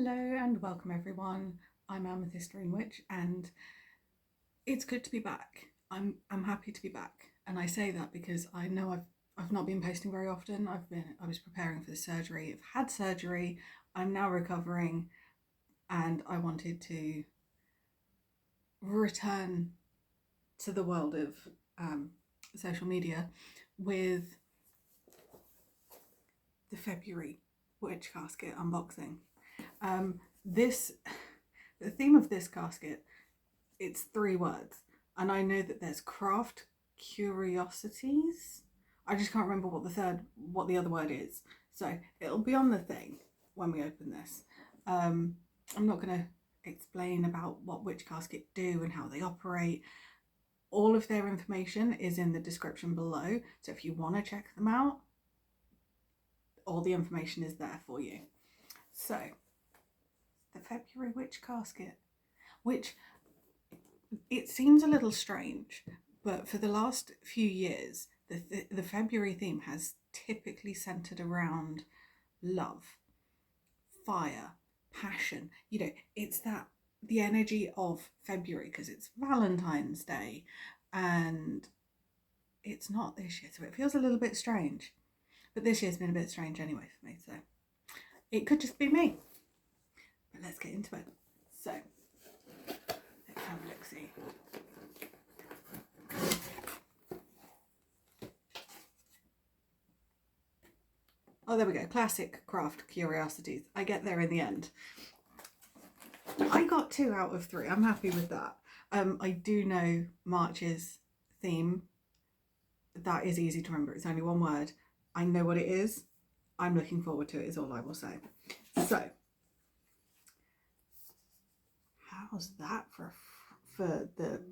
Hello and welcome everyone. I'm Amethyst Witch and it's good to be back. I'm happy to be back, and I say that because I know I've not been posting very often. I was preparing for the surgery. I've had surgery. I'm now recovering, and I wanted to return to the world of social media with the February Witch Casket unboxing. The theme of this casket, it's 3 words, and I know that there's craft curiosities. I just can't remember what the other word is. So it'll be on the thing when we open this. I'm not going to explain about what Witch Casket do and how they operate. All of their information is in the description below. So if you want to check them out, all the information is there for you. So the February Witch Casket, which it seems a little strange, but for the last few years, the February theme has typically centered around love, fire, passion. You know, it's the energy of February because it's Valentine's Day, and it's not this year, so it feels a little bit strange. But this year's been a bit strange anyway for me, so it could just be me. But let's get into it. So let's have a look-see. Oh, there we go. Classic craft curiosities. I get there in the end. I got 2 out of 3. I'm happy with that. I do know March's theme. That is easy to remember. It's only 1 word. I know what it is. I'm looking forward to it, is all I will say. So, how's that for the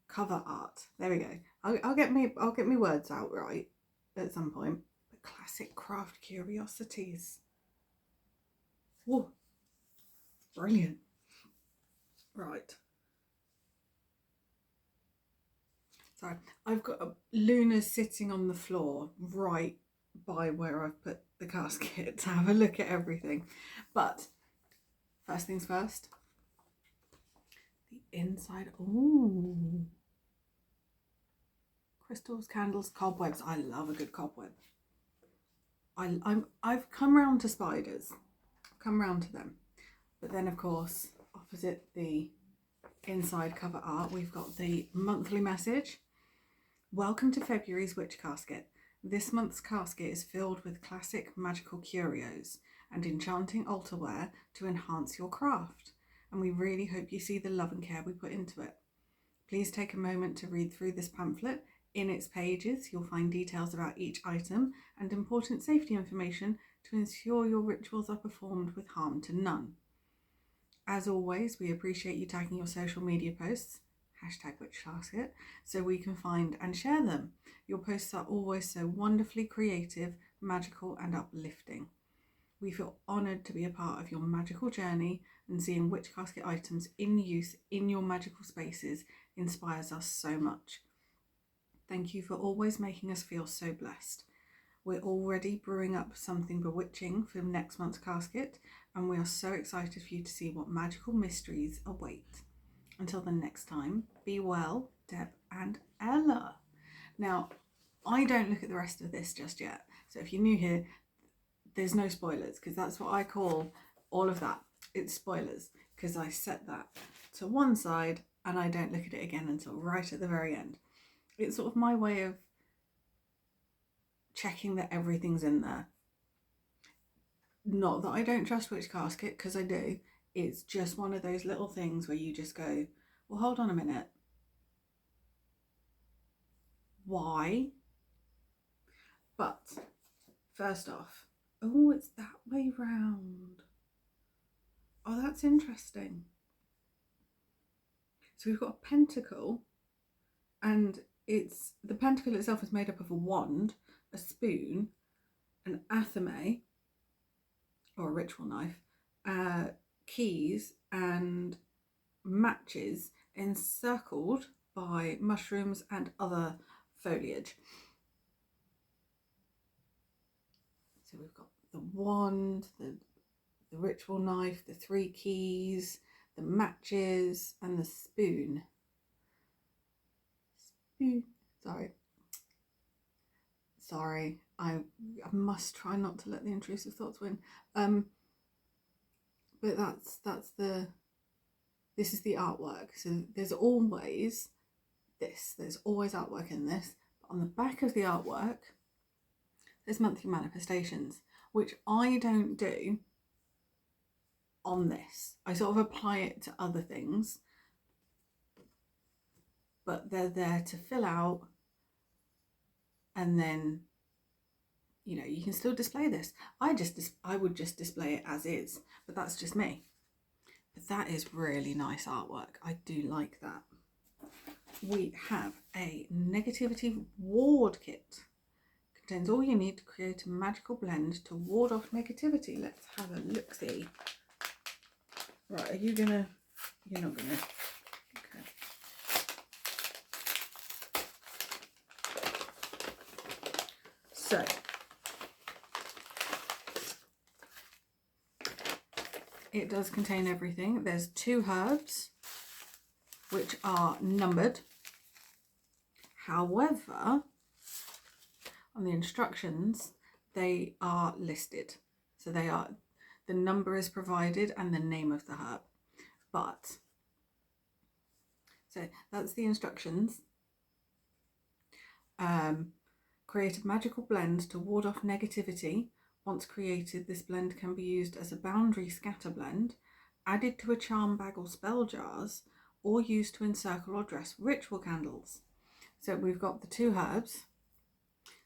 cover art? There we go. I'll get me words out right at some point. But classic craft curiosities. Whoa, brilliant. Right. Sorry, I've got Luna sitting on the floor right by where I've put the casket to have a look at everything. But first things first, the inside. Ooh. Crystals, candles, cobwebs. I love a good cobweb. I've come round to spiders. I've come round to them. But then, of course, opposite the inside cover art, we've got the monthly message. Welcome to February's Witch Casket. This month's casket is filled with classic magical curios and enchanting altar ware to enhance your craft, and we really hope you see the love and care we put into it. Please take a moment to read through this pamphlet. In its pages, you'll find details about each item and important safety information to ensure your rituals are performed with harm to none. As always, we appreciate you tagging your social media posts, #WitchCasket, so we can find and share them. Your posts are always so wonderfully creative, magical and uplifting. We feel honoured to be a part of your magical journey, and seeing Witch Casket items in use in your magical spaces inspires us so much. Thank you for always making us feel so blessed. We're already brewing up something bewitching for next month's casket, and we are so excited for you to see what magical mysteries await. Until the next time, be well, Deb and Ella. Now, I don't look at the rest of this just yet. So if you're new here, there's no spoilers, because that's what I call all of that. It's spoilers, because I set that to one side and I don't look at it again until right at the very end. It's sort of my way of checking that everything's in there. Not that I don't trust Witch Casket, because I do. It's just one of those little things where you just go, well, hold on a minute. Why? But first off, oh, it's that way round. Oh, that's interesting. So we've got a pentacle, and the pentacle itself is made up of a wand, a spoon, an athame, or a ritual knife, keys and matches encircled by mushrooms and other foliage. So we've got the wand, the the ritual knife, the 3 keys, the matches, and the spoon. Sorry, I must try not to let the intrusive thoughts win. But this is the artwork. So there's always artwork in this. But on the back of the artwork, there's monthly manifestations, which I don't do on this. I sort of apply it to other things, but they're there to fill out, and then, you know, you can still display this. I would just display it as is, but that's just me. But that is really nice artwork. I do like that. We have a negativity ward kit. Contains all you need to create a magical blend to ward off negativity. Let's have a look-see. Right, are you gonna? You're not gonna. Okay. So, it does contain everything. There's 2 herbs, which are numbered. However, on the instructions, they are listed. So the number is provided and the name of the herb. But, so that's the instructions. Create a magical blend to ward off negativity. Once created, this blend can be used as a boundary scatter blend, added to a charm bag or spell jars, or used to encircle or dress ritual candles. So we've got the 2 herbs,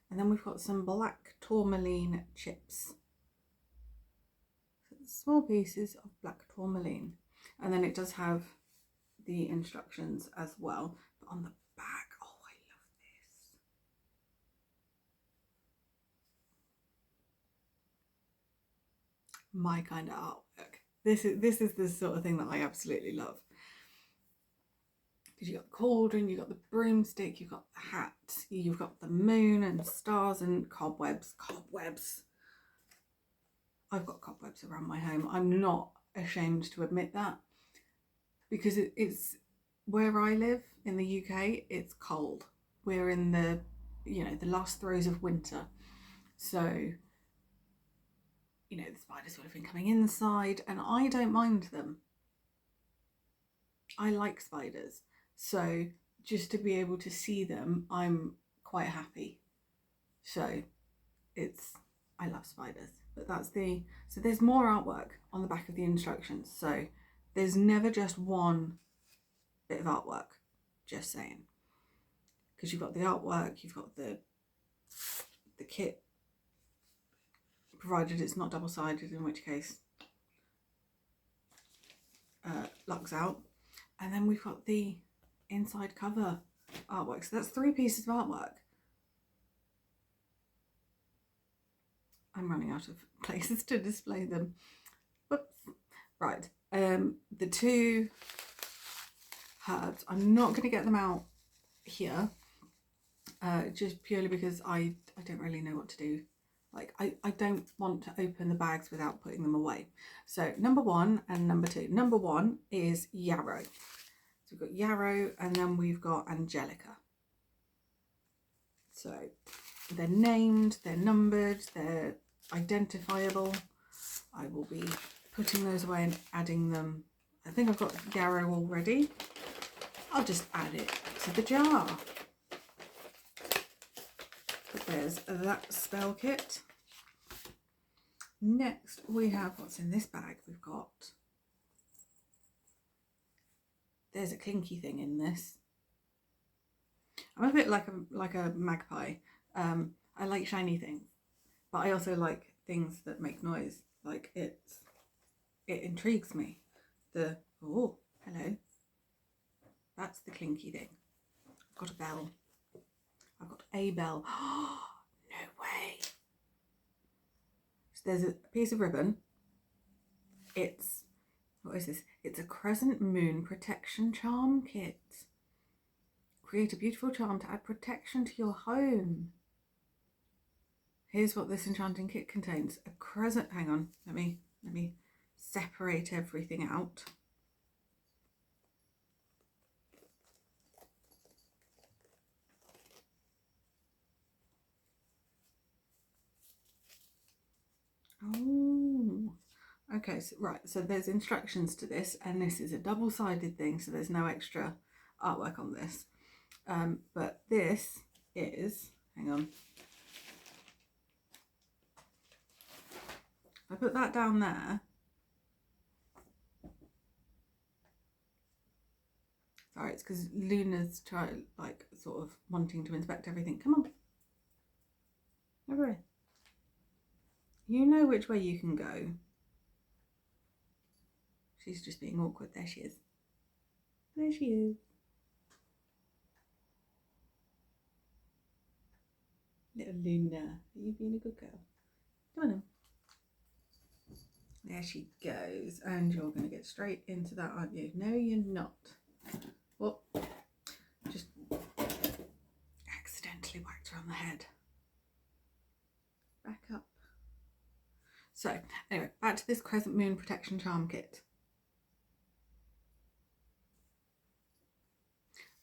and then we've got some black tourmaline chips. So small pieces of black tourmaline. And then it does have the instructions as well. But on the back, oh, I love this. My kind of artwork. This is the sort of thing that I absolutely love. Because you've got the cauldron, you've got the broomstick, you've got the hat, you've got the moon and stars and cobwebs. Cobwebs. I've got cobwebs around my home. I'm not ashamed to admit that, because it's where I live in the UK, it's cold. We're in the, you know, the last throes of winter. So, you know, the spiders would have been coming inside, and I don't mind them. I like spiders. So just to be able to see them, I'm quite happy. So I love spiders. But so there's more artwork on the back of the instructions. So there's never just one bit of artwork, just saying. Because you've got the artwork, you've got the kit, provided it's not double-sided, in which case luck's out. And then we've got the inside cover artwork. So that's 3 pieces of artwork. I'm running out of places to display them. Whoops. Right. The 2 herbs, I'm not going to get them out here, just purely because I don't really know what to do. Like, I don't want to open the bags without putting them away. So number 1 and number 2. Number 1 is yarrow. So we've got yarrow, and then we've got angelica. So they're named, they're numbered, they're identifiable. I will be putting those away and adding them. I think I've got yarrow already. I'll just add it to the jar. But there's that spell kit. Next we have, what's in this bag? We've got, there's a clinky thing in this. I'm a bit like a magpie. I like shiny things, but I also like things that make noise. Like it intrigues me. Oh, hello. That's the clinky thing. I've got a bell. I've got a bell. No way. So there's a piece of ribbon. What is this? It's a crescent moon protection charm kit. Create a beautiful charm to add protection to your home. Here's what this enchanting kit contains. A crescent, hang on, let me separate everything out. Oh, okay, so right, so there's instructions to this, and this is a double-sided thing, so there's no extra artwork on this. But this is, hang on, I put that down there. Sorry, it's because Luna's like sort of wanting to inspect everything. Come on, over here. You know which way you can go. She's just being awkward. There she is. There she is. Little Luna, are you being a good girl? Come on in. There she goes. And you're going to get straight into that, aren't you? No, you're not. Well, just accidentally whacked her on the head. Back up. So, anyway, back to this Crescent Moon Protection Charm Kit.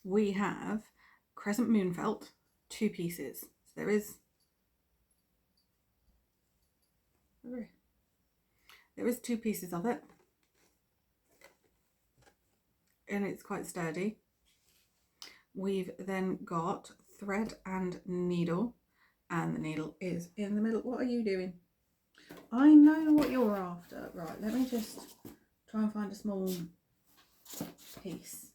We have Crescent Moon felt, 2 pieces. So there is 2 pieces of it, and it's quite sturdy. We've then got thread and needle, and the needle is in the middle. What are you doing? I know what you're after. Right, let me just try and find a small piece.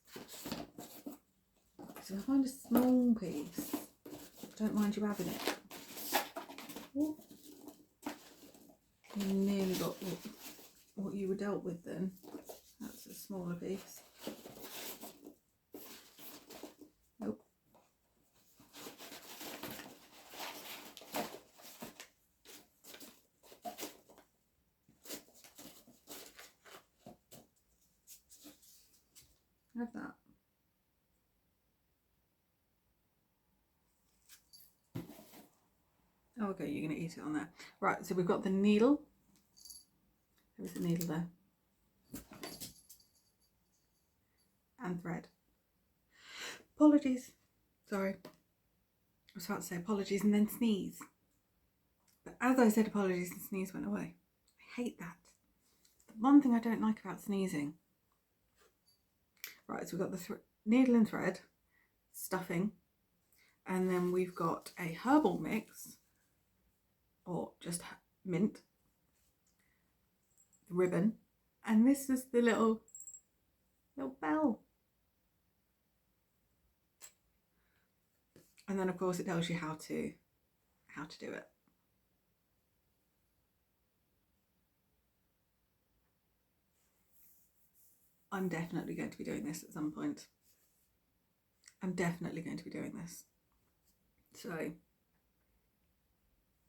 So if I find a small piece, don't mind you having it. Oh, you nearly got what you were dealt with then. That's a smaller piece. Nope. Have that. Oh, okay, you're going to eat it on there. Right, so we've got the needle. There's the needle there. And thread. Apologies. Sorry. I was about to say apologies and then sneeze. But as I said apologies, the sneeze went away. I hate that. It's the one thing I don't like about sneezing. Right, so we've got the needle and thread, stuffing, and then we've got a herbal mix, or just mint, ribbon, and this is the little bell. And then of course it tells you how to do it. I'm definitely going to be doing this at some point. I'm definitely going to be doing this. So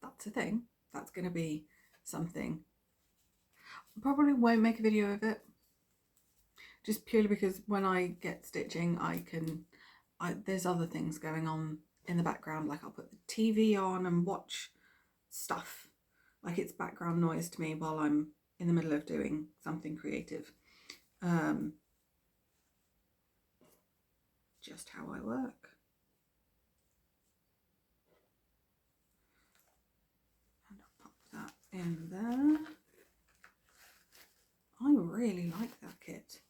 that's a thing. That's going to be something. Probably won't make a video of it. Just purely because when I get stitching, there's other things going on in the background. Like I'll put the TV on and watch stuff. Like it's background noise to me while I'm in the middle of doing something creative. Just how I work. And I'll pop that in there. I really like that kit.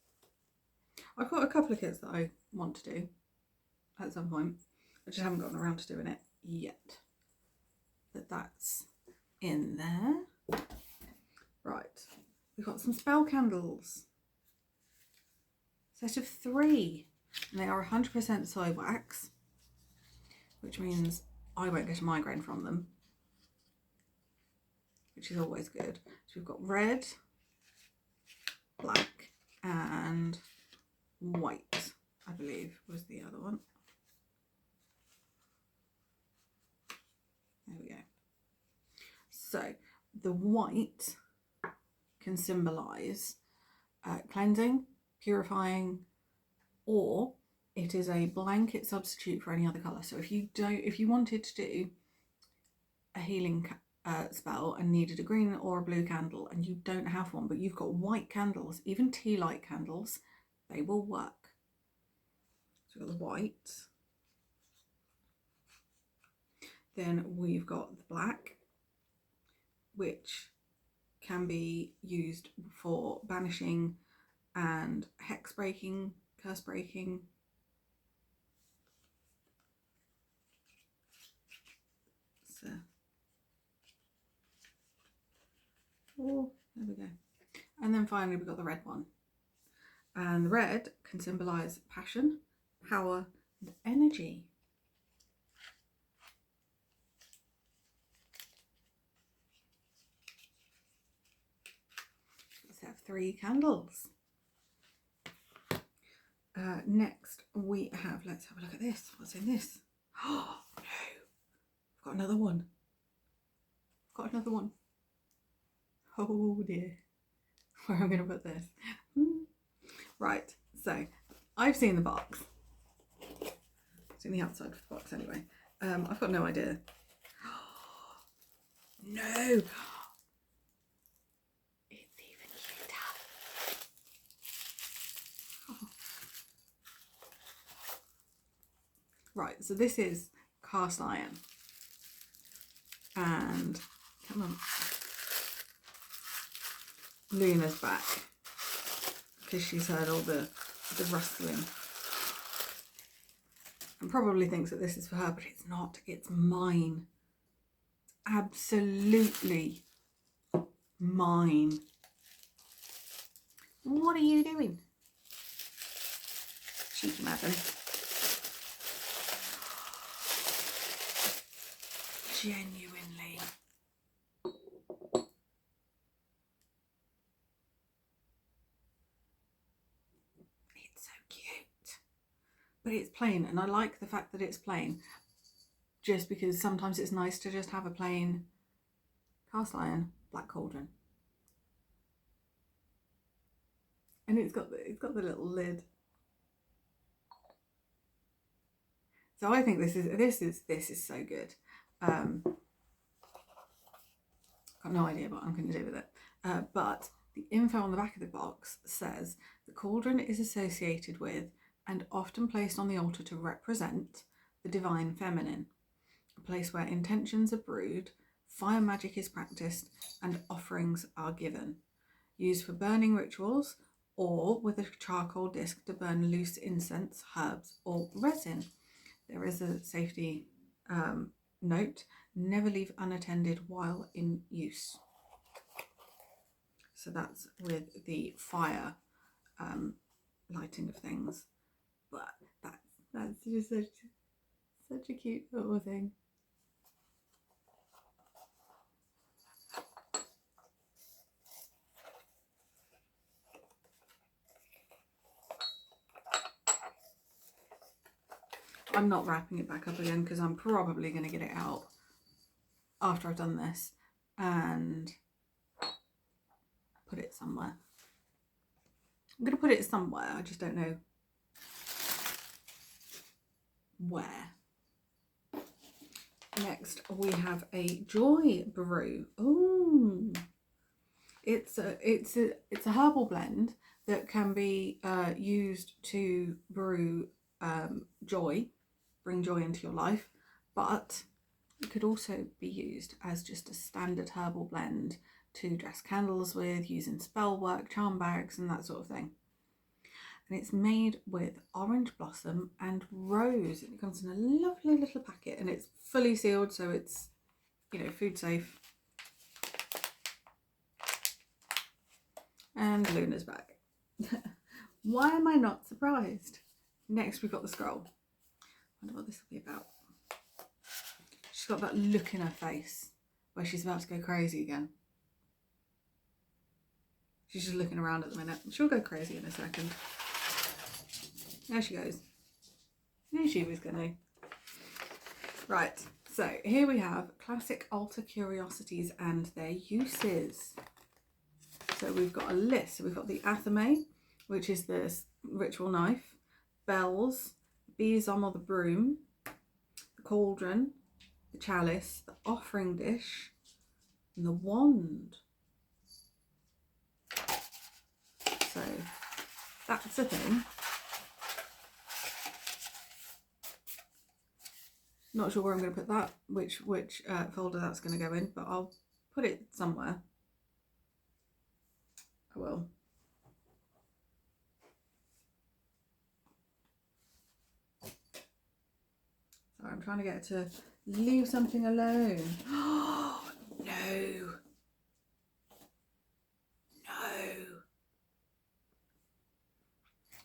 I've got a couple of kits that I want to do at some point. I just haven't gotten around to doing it yet. But that's in there. Right, we've got some spell candles. Set of 3. And they are 100% soy wax, which means I won't get a migraine from them, which is always good. So we've got red, black, and white, I believe was the other one. There we go. So the white can symbolise cleansing, purifying, or it is a blanket substitute for any other colour. So if you wanted to do a healing spell and needed a green or a blue candle and you don't have one, but you've got white candles, even tea light candles, they will work. So we've got the white. Then we've got the black, which can be used for banishing and hex breaking, curse breaking. So, oh, there we go. And then finally we've got the red one. And the red can symbolise passion, power and energy. Let's have 3 candles. Next we have, let's have a look at this. What's in this? Oh no, I've got another one. I've got another one. Oh dear, where am I going to put this? Right, so I've seen the box. I've seen the outside of the box anyway. I've got no idea. No! It's even cuter. Oh. Right, so this is cast iron. And, come on. Luna's back. Because she's heard all the rustling. And probably thinks that this is for her, but it's not. It's mine. It's absolutely mine. What are you doing? Cheeky madam. Genuinely. It's so cute. But it's plain, and I like the fact that it's plain. Just because sometimes it's nice to just have a plain cast iron black cauldron. And it's got the little lid. So I think this is so good. Got no idea what I'm going to do with it. But the info on the back of the box says the cauldron is associated with and often placed on the altar to represent the divine feminine, a place where intentions are brewed, fire magic is practiced, and offerings are given. Used for burning rituals or with a charcoal disc to burn loose incense, herbs, or resin. There is a safety note: never leave unattended while in use. So that's with the fire lighting of things. But that's just such a cute little thing. I'm not wrapping it back up again because I'm probably going to get it out after I've done this and put it somewhere. I'm going to put it somewhere, I just don't know where. Next we have a joy brew. Ooh, it's a herbal blend that can be used to brew joy, bring joy into your life, but it could also be used as just a standard herbal blend to dress candles with, using spell work, charm bags and that sort of thing. And it's made with orange blossom and rose. It comes in a lovely little packet and it's fully sealed, so it's, you know, food safe. And Luna's back. Why am I not surprised? Next we've got the scroll. I wonder what this will be about. She's got that look in her face where she's about to go crazy again. She's just looking around at the minute. She'll go crazy in a second. There she goes. Knew she was going to. Right, so here we have classic altar curiosities and their uses. So we've got a list. So we've got the athame, which is the ritual knife, bells, besom or the broom, the cauldron, the chalice, the offering dish, and the wand. So that's the thing. Not sure where I'm going to put that, which folder that's going to go in, but I'll put it somewhere. I will. Sorry, I'm trying to get it to leave something alone. Oh, no. No.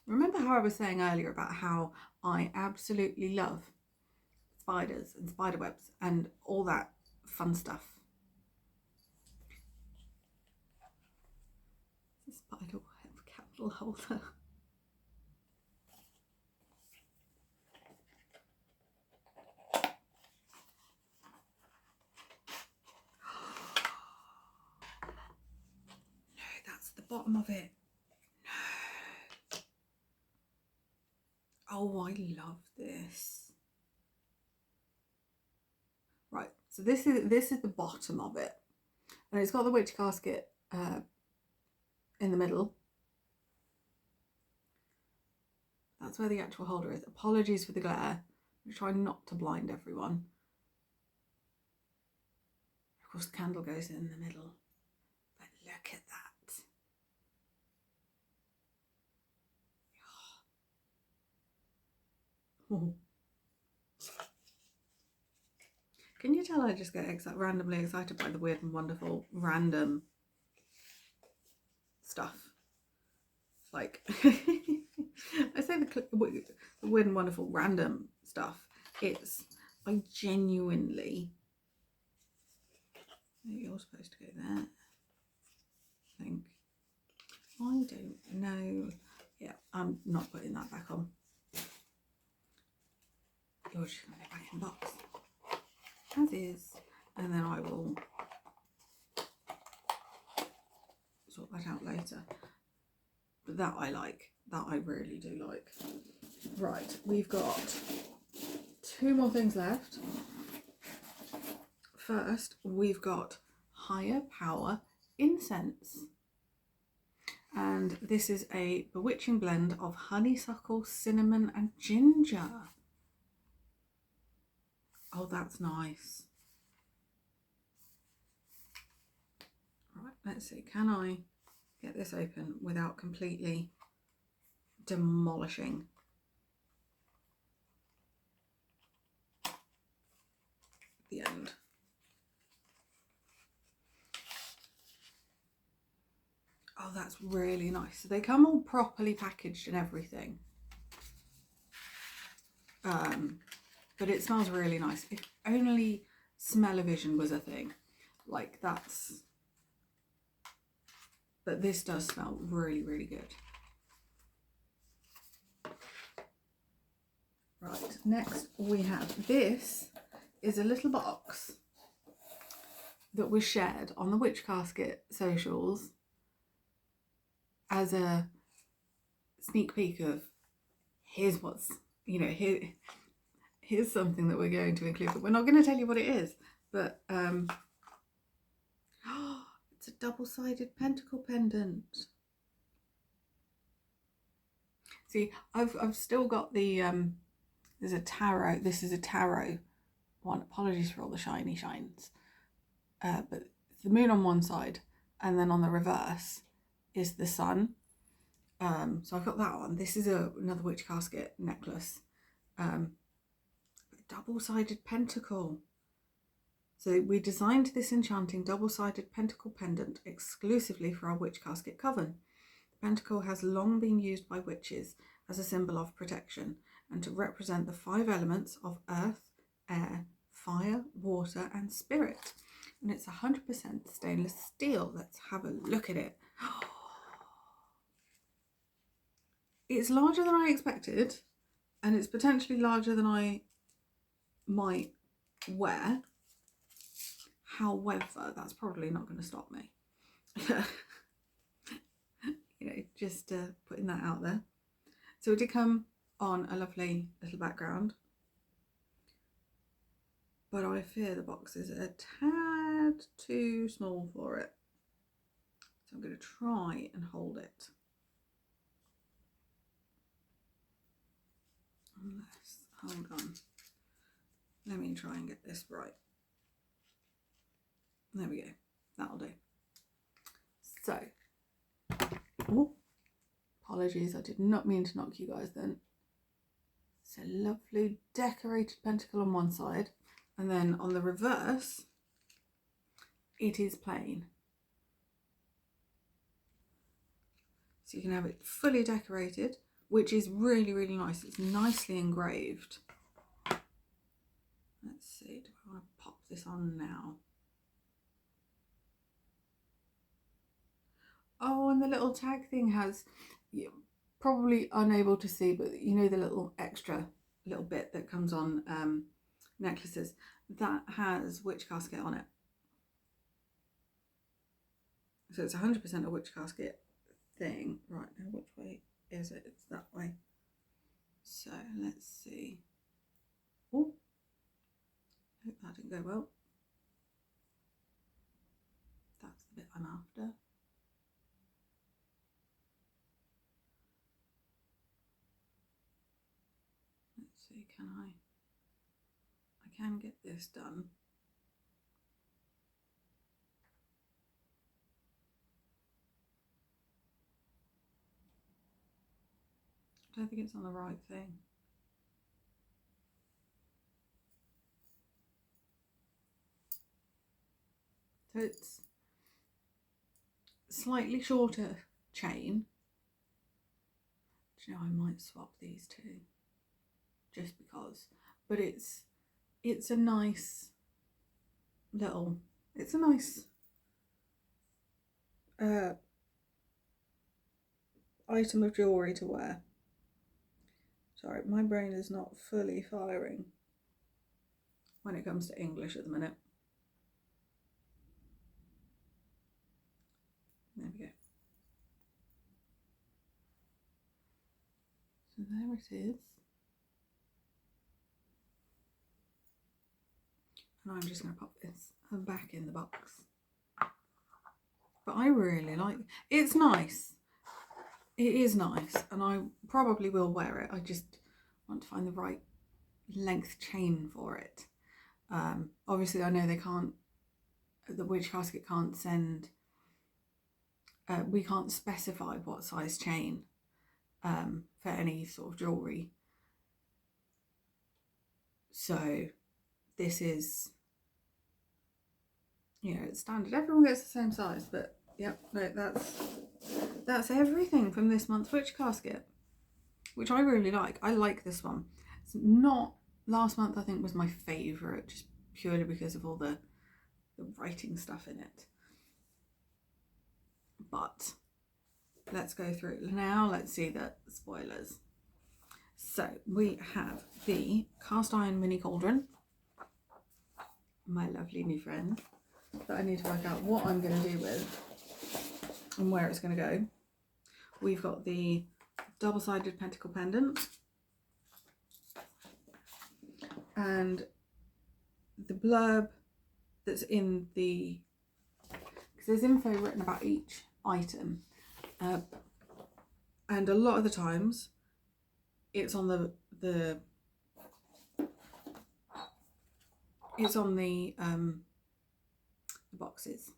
Remember how I was saying earlier about how I absolutely love spiders and spider webs and all that fun stuff? It's a spider web candle holder. The bottom of it. No. Oh, I love this. Right, so this is the bottom of it, and it's got the witch casket in the middle. That's where the actual holder is. Apologies for the glare. I'm trying not to blind everyone. Of course, the candle goes in the middle, but look at that. Oh. Can you tell I just get randomly excited by the weird and wonderful random stuff? Like, I say the weird and wonderful random stuff. I genuinely, maybe you're supposed to go there, I think. I don't know. Yeah, I'm not putting that back on. You're just going to go back in the box as is, and then I will sort that out later. But that I like. That I really do like. Right, we've got 2 more things left. First, we've got Higher Power Incense. And this is a bewitching blend of honeysuckle, cinnamon and ginger. Oh, that's nice. Right, let's see. Can I get this open without completely demolishing the end? Oh, that's really nice. So they come all properly packaged and everything. But it smells really nice. If only smell-o-vision was a thing. Like, that's... But this does smell really, really good. Right, next we have... This is a little box that was shared on the Witch Casket socials as a sneak peek of, here's what's, you know, here's something that we're going to include, but we're not going to tell you what it is. But it's a double-sided pentacle pendant. See, I've still got the there's a tarot. This is a tarot one. Apologies for all the shiny shines, but it's the moon on one side, and then on the reverse is the sun. So I've got that one. This is another Witch Casket necklace. Double-sided pentacle. So we designed this enchanting double-sided pentacle pendant exclusively for our Witch Casket coven. The pentacle has long been used by witches as a symbol of protection and to represent the 5 elements of earth, air, fire, water and spirit. And it's 100% stainless steel. Let's have a look at it. It's larger than I expected, and it's potentially larger than I might wear. However, that's probably not going to stop me. You know, just putting that out there. So it did come on a lovely little background, but I fear the box is a tad tad too small for it. So I'm going to try and hold it. Hold on. Let me try and get this right. There we go. That'll do. So, oh, apologies, I did not mean to knock you guys then. It's a lovely decorated pentacle on one side, and then on the reverse, it is plain. So you can have it fully decorated, which is really, really nice. It's nicely engraved. Let's see, do I want to pop this on now? Oh, and the little tag thing has, you're probably unable to see, but you know the little extra little bit that comes on necklaces, that has Witch Casket on it. So it's 100% a Witch Casket thing. Right, now which way is it? It's that way. So let's see. Oh, hope that didn't go well. That's the bit I'm after. Let's see, can I can get this done. I don't think it's on the right thing. So it's slightly shorter chain. Do you know, I might swap these two just because, but it's a nice little, it's a nice item of jewellery to wear. Sorry, my brain is not fully firing when it comes to English at the minute. There we go. So there it is. And I'm just going to pop this back in the box. But I really like it. It's nice. It is nice, and I probably will wear it. I just want to find the right length chain for it. Obviously, I know they can't, the Witch Casket can't send, we can't specify what size chain for any sort of jewellery. So this is, you know, it's standard. Everyone gets the same size, but yep, no, that's everything from this month's Witch Casket, which I really like. I like this one. It's not, last month I think was my favourite, just purely because of all the writing stuff in it. But let's go through now. Let's see the spoilers. So we have the cast iron mini cauldron, my lovely new friend, that I need to work out what I'm going to do with and where it's going to go. We've got the double-sided pentacle pendant and the blurb that's in the, because there's info written about each item, and a lot of the times it's on the boxes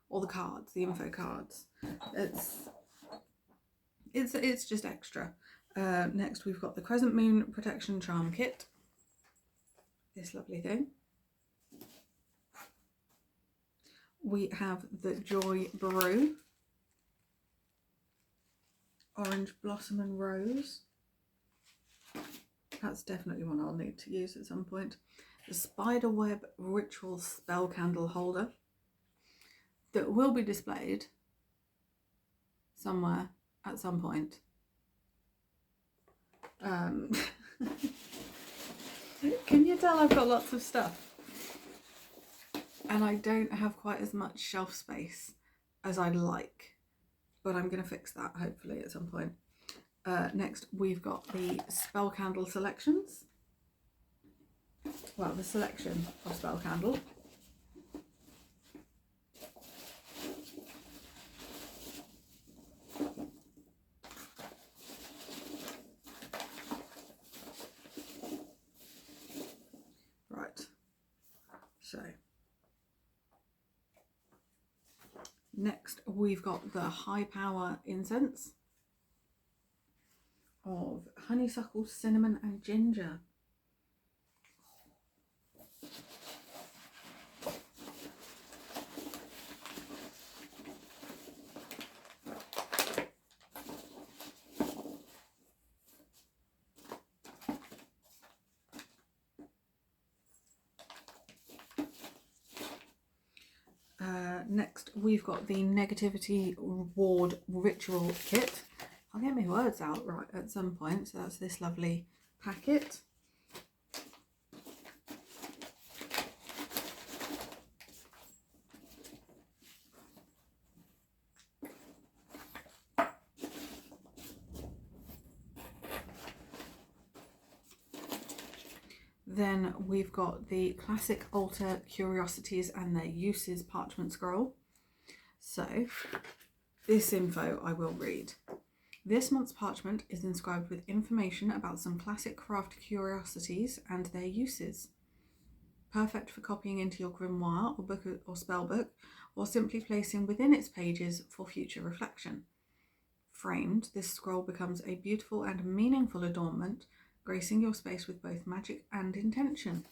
or the cards, the info cards. It's just extra. Next we've got the Crescent Moon Protection Charm Kit. This lovely thing. We have the Joy Brew Orange Blossom and Rose. That's definitely one I'll need to use at some point. The Spiderweb Ritual Spell Candle Holder that will be displayed somewhere at some point. Can you tell I've got lots of stuff? And I don't have quite as much shelf space as I'd like, but I'm going to fix that hopefully at some point. Next we've got the spell candle selections. Well, the selection of spell candle. Next, we've got the High Power Incense of honeysuckle, cinnamon and ginger. Next, we've got the Negativity Ward Ritual Kit. I'll get my words out right at some point. So that's this lovely packet. Then we've got the classic altar Curiosities and their uses parchment scroll. So this info I will read. This month's parchment is inscribed with information about some classic craft curiosities and their uses. Perfect for copying into your grimoire or book or spell book, or simply placing within its pages for future reflection. Framed, this scroll becomes a beautiful and meaningful adornment, gracing your space with both magic and intention.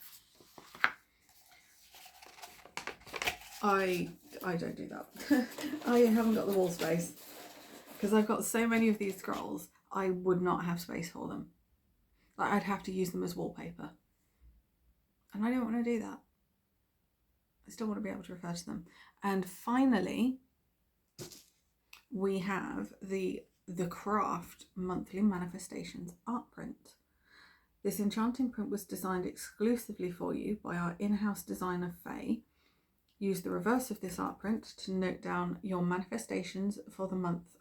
I don't do that. I haven't got the wall space because I've got so many of these scrolls. I would not have space for them. Like, I'd have to use them as wallpaper, and I don't want to do that. I still want to be able to refer to them. And finally, we have the Craft Monthly Manifestations art print. This enchanting print was designed exclusively for you by our in-house designer, Faye. Use the reverse of this art print to note down your manifestations for the month.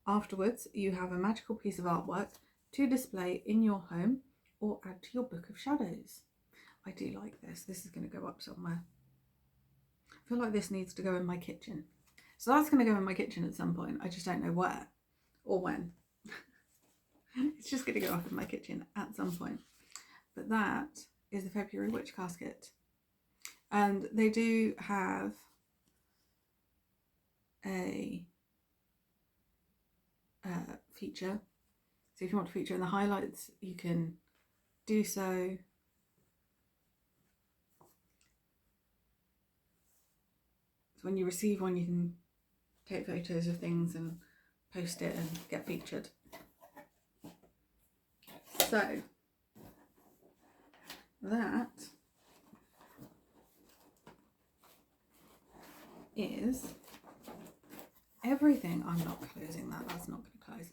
Afterwards, you have a magical piece of artwork to display in your home or add to your book of shadows. I do like this. This is going to go up somewhere. I feel like this needs to go in my kitchen. So that's going to go in my kitchen at some point. I just don't know where or when. It's just going to go up in my kitchen at some point. But that is the February Witch Casket. And they do have a feature. So if you want to feature in the highlights, you can do so. So when you receive one, you can take photos of things and post it and get featured. So that is everything. I'm not closing that. That's not going to close.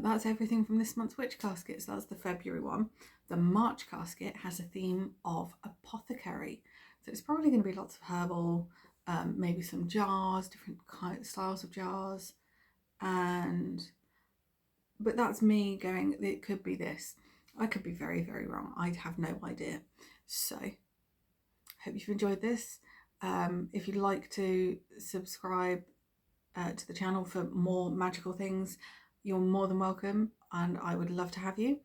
That's everything from this month's Witch Casket. So that's the February one. The March casket has a theme of Apothecary. So it's probably going to be lots of herbal, maybe some jars, different styles of jars. But that's me going, it could be this. I could be very, very wrong. I have no idea. So, hope you've enjoyed this. If you'd like to subscribe to the channel for more magical things, you're more than welcome, and I would love to have you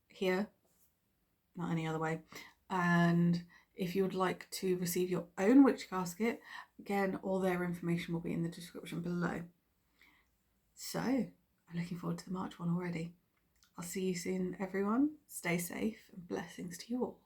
here, not any other way. And if you would like to receive your own witch casket, again, all their information will be in the description below. So, I'm looking forward to the March one already. I'll see you soon, everyone. Stay safe and blessings to you all.